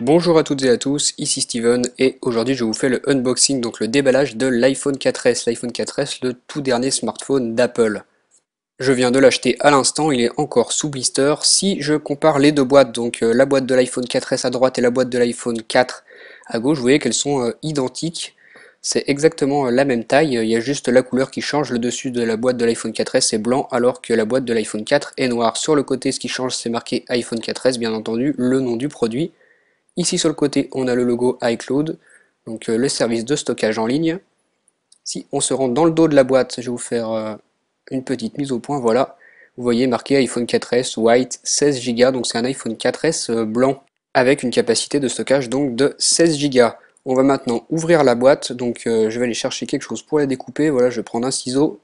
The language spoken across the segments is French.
Bonjour à toutes et à tous, ici Steven et aujourd'hui je vous fais le unboxing, donc le déballage de l'iPhone 4S. L'iPhone 4S, le tout dernier smartphone d'Apple. Je viens de l'acheter à l'instant, il est encore sous blister. Si je compare les deux boîtes, donc la boîte de l'iPhone 4S à droite et la boîte de l'iPhone 4 à gauche, vous voyez qu'elles sont identiques. C'est exactement la même taille, il y a juste la couleur qui change. Le dessus de la boîte de l'iPhone 4S est blanc alors que la boîte de l'iPhone 4 est noire. Sur le côté, ce qui change, c'est marqué iPhone 4S, bien entendu, le nom du produit. Ici sur le côté, on a le logo iCloud, donc le service de stockage en ligne. Si on se rend dans le dos de la boîte, je vais vous faire une petite mise au point, voilà. Vous voyez marqué iPhone 4S White 16 Go, donc c'est un iPhone 4S blanc avec une capacité de stockage donc de 16 Go. On va maintenant ouvrir la boîte, donc je vais aller chercher quelque chose pour la découper. Voilà, je vais prendre un ciseau.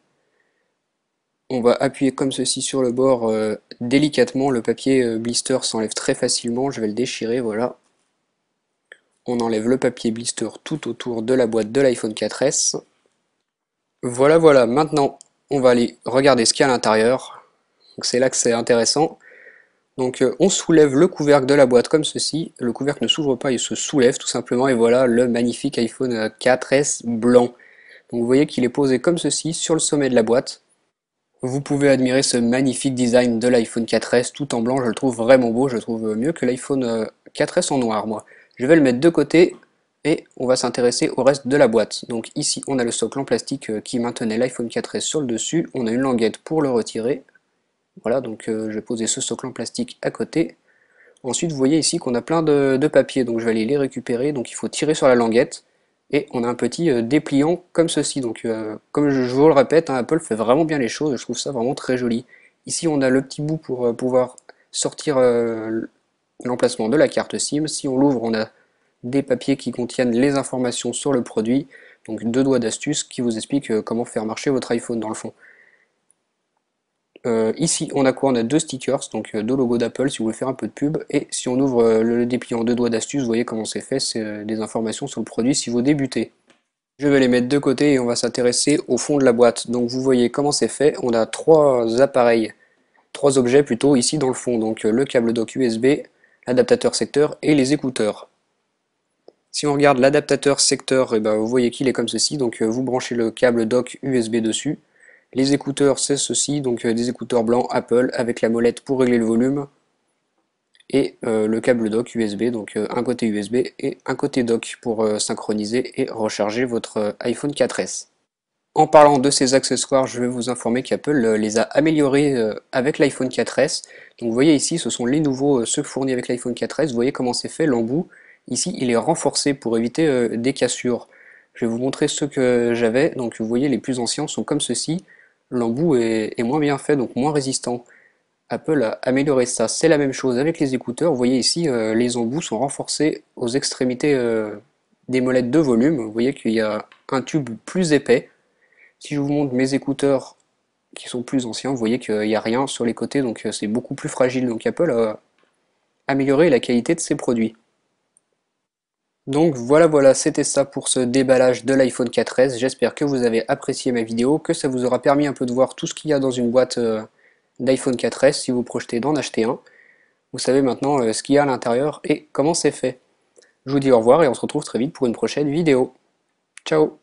On va appuyer comme ceci sur le bord délicatement. Le papier blister s'enlève très facilement. Je vais le déchirer, voilà. On enlève le papier blister tout autour de la boîte de l'iPhone 4S. Voilà, maintenant on va aller regarder ce qu'il y a à l'intérieur. Donc c'est là que c'est intéressant. Donc on soulève le couvercle de la boîte comme ceci. Le couvercle ne s'ouvre pas, il se soulève tout simplement. Et voilà le magnifique iPhone 4S blanc. Donc vous voyez qu'il est posé comme ceci sur le sommet de la boîte. Vous pouvez admirer ce magnifique design de l'iPhone 4S tout en blanc, je le trouve vraiment beau, je le trouve mieux que l'iPhone 4S en noir moi. Je vais le mettre de côté et on va s'intéresser au reste de la boîte. Donc ici on a le socle en plastique qui maintenait l'iPhone 4S sur le dessus, on a une languette pour le retirer. Voilà, donc je vais poser ce socle en plastique à côté. Ensuite vous voyez ici qu'on a plein de papiers, donc je vais aller les récupérer, donc il faut tirer sur la languette. Et on a un petit dépliant comme ceci. Donc, comme je vous le répète, hein, Apple fait vraiment bien les choses. Je trouve ça vraiment très joli. Ici, on a le petit bout pour pouvoir sortir l'emplacement de la carte SIM. Si on l'ouvre, on a des papiers qui contiennent les informations sur le produit. Donc, deux doigts d'astuce qui vous expliquent comment faire marcher votre iPhone dans le fond. Ici, on a quoi? On a deux stickers, donc deux logos d'Apple si vous voulez faire un peu de pub. Et si on ouvre le dépliant deux doigts d'astuce, vous voyez comment c'est fait. C'est des informations sur le produit si vous débutez. Je vais les mettre de côté et on va s'intéresser au fond de la boîte. Donc vous voyez comment c'est fait. On a trois appareils, trois objets plutôt ici dans le fond. Donc le câble dock USB, l'adaptateur secteur et les écouteurs. Si on regarde l'adaptateur secteur, eh ben, vous voyez qu'il est comme ceci. Donc vous branchez le câble dock USB dessus. Les écouteurs c'est ceci, donc des écouteurs blancs Apple avec la molette pour régler le volume. Et le câble dock USB, donc un côté USB et un côté dock pour synchroniser et recharger votre iPhone 4S. En parlant de ces accessoires, je vais vous informer qu'Apple les a améliorés avec l'iPhone 4S. Donc vous voyez ici, ce sont les nouveaux, ceux fournis avec l'iPhone 4S. Vous voyez comment c'est fait, l'embout. Ici, il est renforcé pour éviter des cassures. Je vais vous montrer ceux que j'avais. Donc vous voyez, les plus anciens sont comme ceci. L'embout est moins bien fait, donc moins résistant. Apple a amélioré ça. C'est la même chose avec les écouteurs. Vous voyez ici, les embouts sont renforcés aux extrémités des molettes de volume. Vous voyez qu'il y a un tube plus épais. Si je vous montre mes écouteurs qui sont plus anciens, vous voyez qu'il n'y a rien sur les côtés, donc c'est beaucoup plus fragile. Donc Apple a amélioré la qualité de ses produits. Donc voilà, c'était ça pour ce déballage de l'iPhone 4S. J'espère que vous avez apprécié ma vidéo, que ça vous aura permis un peu de voir tout ce qu'il y a dans une boîte d'iPhone 4S si vous projetez d'en acheter un. Vous savez maintenant ce qu'il y a à l'intérieur et comment c'est fait. Je vous dis au revoir et on se retrouve très vite pour une prochaine vidéo. Ciao!